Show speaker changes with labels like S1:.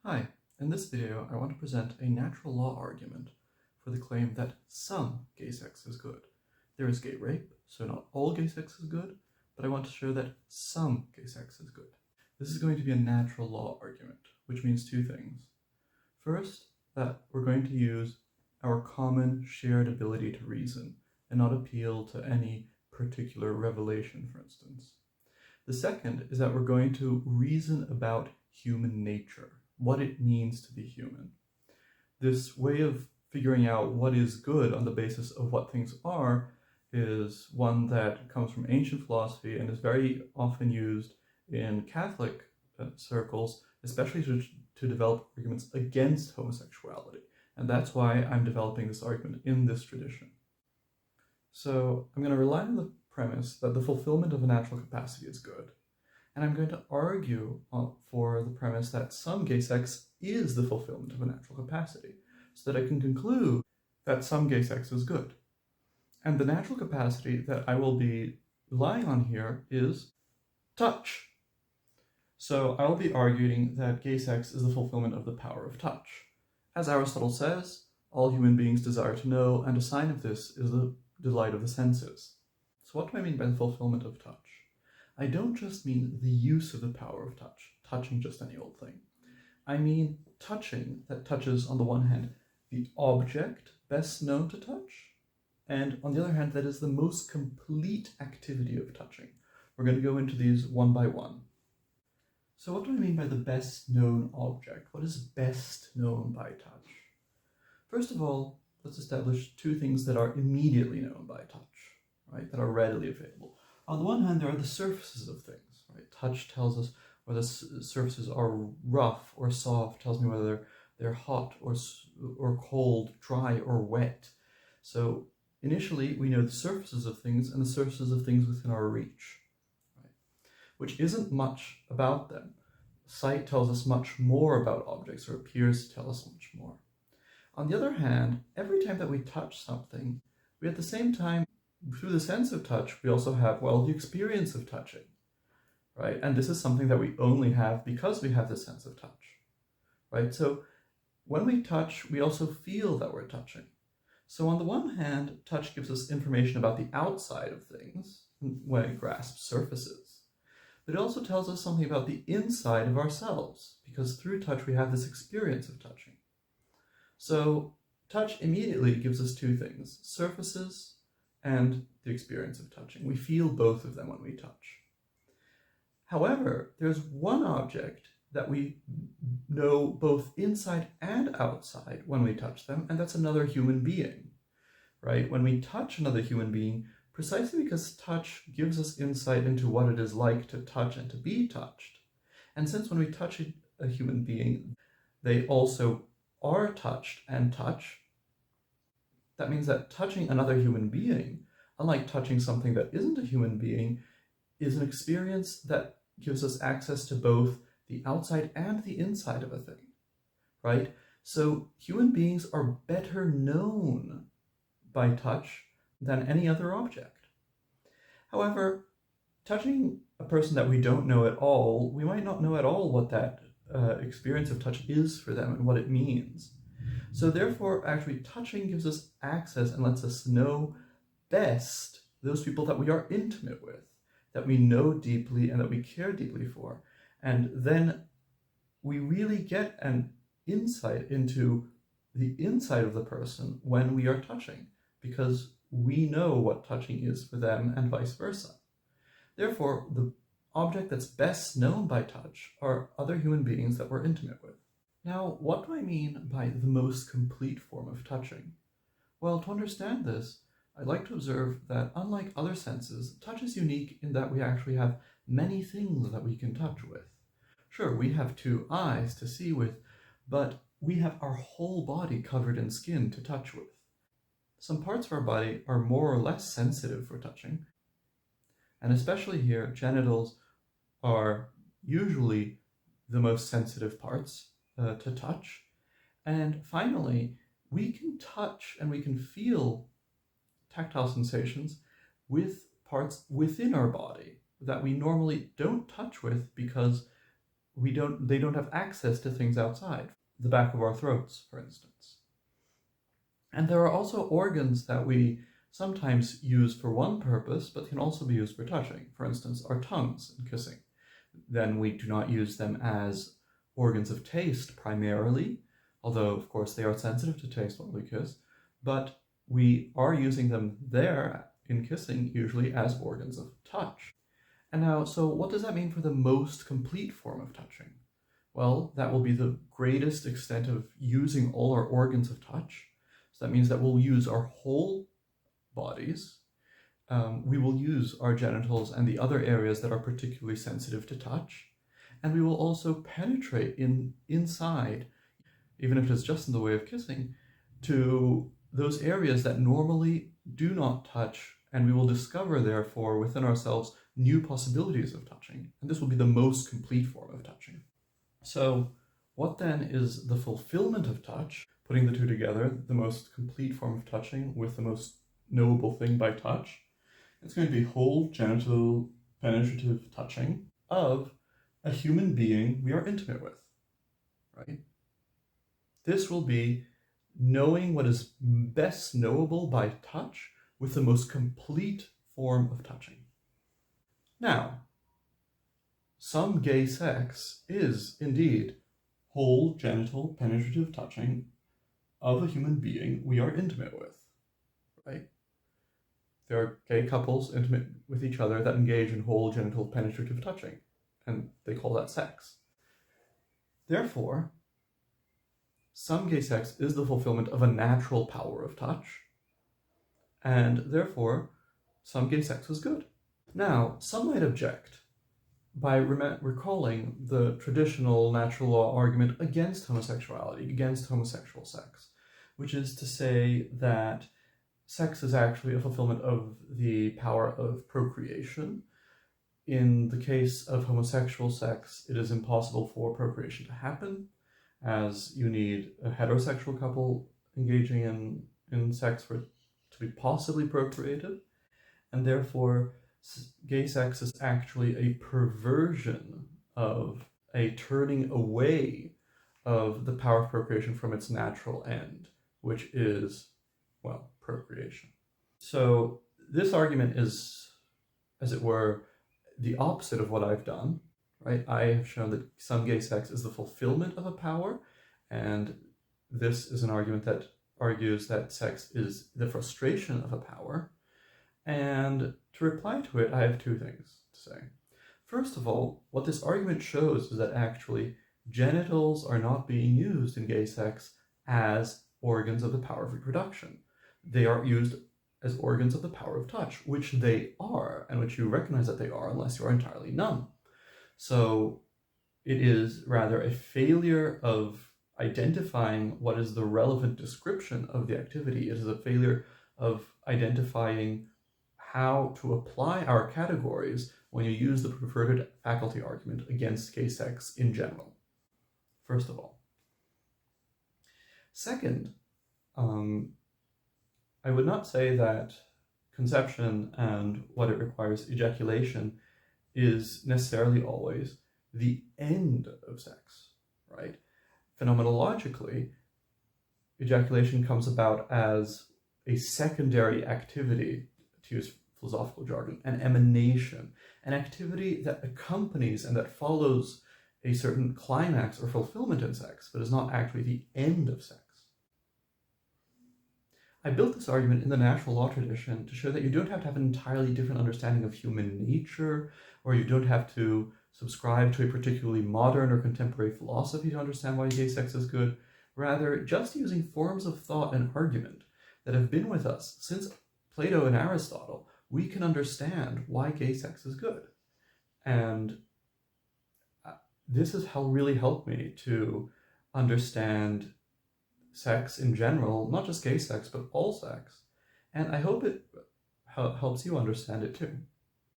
S1: Hi, in this video I want to present a natural law argument for the claim that some gay sex is good. There is gay rape, so not all gay sex is good, but I want to show that some gay sex is good. This is going to be a natural law argument, which means two things. First, that we're going to use our common shared ability to reason and not appeal to any particular revelation, for instance. The second is that we're going to reason about human nature, what it means to be human. This way of figuring out what is good on the basis of what things are is one that comes from ancient philosophy and is very often used in Catholic circles, especially to develop arguments against homosexuality. And that's why I'm developing this argument in this tradition. So I'm going to rely on the premise that the fulfillment of a natural capacity is good. And I'm going to argue for the premise that some gay sex is the fulfillment of a natural capacity, so that I can conclude that some gay sex is good. And the natural capacity that I will be relying on here is touch. So I will be arguing that gay sex is the fulfillment of the power of touch. As Aristotle says, all human beings desire to know, and a sign of this is the delight of the senses. So what do I mean by the fulfillment of touch? I don't just mean the use of the power of touch, touching just any old thing. I mean touching that touches, on the one hand, the object best known to touch, and on the other hand, that is the most complete activity of touching. We're going to go into these one by one. So what do I mean by the best known object? What is best known by touch? First of all, let's establish two things that are immediately known by touch, right? That are readily available. On the one hand, there are the surfaces of things, right? Touch tells us whether surfaces are rough or soft, tells me whether they're hot or cold, dry or wet. So initially, we know the surfaces of things and the surfaces of things within our reach, right? Which isn't much about them. Sight tells us much more about objects, or appears to tell us much more. On the other hand, every time that we touch something, we at the same time, through the sense of touch, we also have, the experience of touching, right? And this is something that we only have because we have the sense of touch, right? So when we touch, we also feel that we're touching. So on the one hand, touch gives us information about the outside of things when it grasps surfaces, but it also tells us something about the inside of ourselves, because through touch, we have this experience of touching. So touch immediately gives us two things: surfaces and the experience of touching. We feel both of them when we touch. However, there's one object that we know both inside and outside when we touch them, and that's another human being, right? When we touch another human being, precisely because touch gives us insight into what it is like to touch and to be touched. And since when we touch a human being, they also are touched and touch, that means that touching another human being, unlike touching something that isn't a human being, is an experience that gives us access to both the outside and the inside of a thing, right? So human beings are better known by touch than any other object. However, touching a person that we don't know at all, we might not know at all what that experience of touch is for them and what it means. So therefore, actually, touching gives us access and lets us know best those people that we are intimate with, that we know deeply and that we care deeply for. And then we really get an insight into the inside of the person when we are touching, because we know what touching is for them and vice versa. Therefore, the object that's best known by touch are other human beings that we're intimate with. Now, what do I mean by the most complete form of touching? Well, to understand this, I'd like to observe that unlike other senses, touch is unique in that we actually have many things that we can touch with. Sure, we have two eyes to see with, but we have our whole body covered in skin to touch with. Some parts of our body are more or less sensitive for touching, and especially here, genitals are usually the most sensitive parts to touch. And finally, we can touch and we can feel tactile sensations with parts within our body that we normally don't touch with because they don't have access to things outside, the back of our throats, for instance. And there are also organs that we sometimes use for one purpose, but can also be used for touching. For instance, our tongues and kissing. Then we do not use them as organs of taste primarily, although of course they are sensitive to taste when we kiss, but we are using them there in kissing usually as organs of touch. And now, so what does that mean for the most complete form of touching? Well, that will be the greatest extent of using all our organs of touch. So that means that we'll use our whole bodies. We will use our genitals and the other areas that are particularly sensitive to touch. And we will also penetrate inside, even if it is just in the way of kissing, to those areas that normally do not touch. And we will discover, therefore, within ourselves, new possibilities of touching. And this will be the most complete form of touching. So what then is the fulfillment of touch? Putting the two together, the most complete form of touching with the most knowable thing by touch. It's going to be whole genital penetrative touching of a human being we are intimate with, right? This will be knowing what is best knowable by touch with the most complete form of touching. Now, some gay sex is indeed whole genital penetrative touching of a human being we are intimate with, right? There are gay couples intimate with each other that engage in whole genital penetrative touching, and they call that sex. Therefore, some gay sex is the fulfillment of a natural power of touch, and therefore, some gay sex is good. Now, some might object by recalling the traditional natural law argument against homosexuality, against homosexual sex, which is to say that sex is actually a fulfillment of the power of procreation. In the case of homosexual sex, it is impossible for procreation to happen, as you need a heterosexual couple engaging in sex for it to be possibly procreated, and therefore gay sex is actually a perversion of a turning away of the power of procreation from its natural end, which is, well, procreation. So this argument is, as it were, the opposite of what I've done, right? I have shown that some gay sex is the fulfillment of a power, and this is an argument that argues that sex is the frustration of a power. And to reply to it, I have two things to say. First of all, what this argument shows is that actually genitals are not being used in gay sex as organs of the power of reproduction. They are used as organs of the power of touch, which they are, and which you recognize that they are unless you are entirely numb. So it is rather a failure of identifying what is the relevant description of the activity. It is a failure of identifying how to apply our categories when you use the perverted faculty argument against gay sex in general, first of all. Second, I would not say that conception and what it requires, ejaculation, is necessarily always the end of sex, right? Phenomenologically, ejaculation comes about as a secondary activity, to use philosophical jargon, an emanation, an activity that accompanies and that follows a certain climax or fulfillment in sex, but is not actually the end of sex. I built this argument in the natural law tradition to show that you don't have to have an entirely different understanding of human nature, or you don't have to subscribe to a particularly modern or contemporary philosophy to understand why gay sex is good. Rather, just using forms of thought and argument that have been with us since Plato and Aristotle, we can understand why gay sex is good. And this has really helped me to understand sex in general, not just gay sex, but all sex. And I hope it helps you understand it too.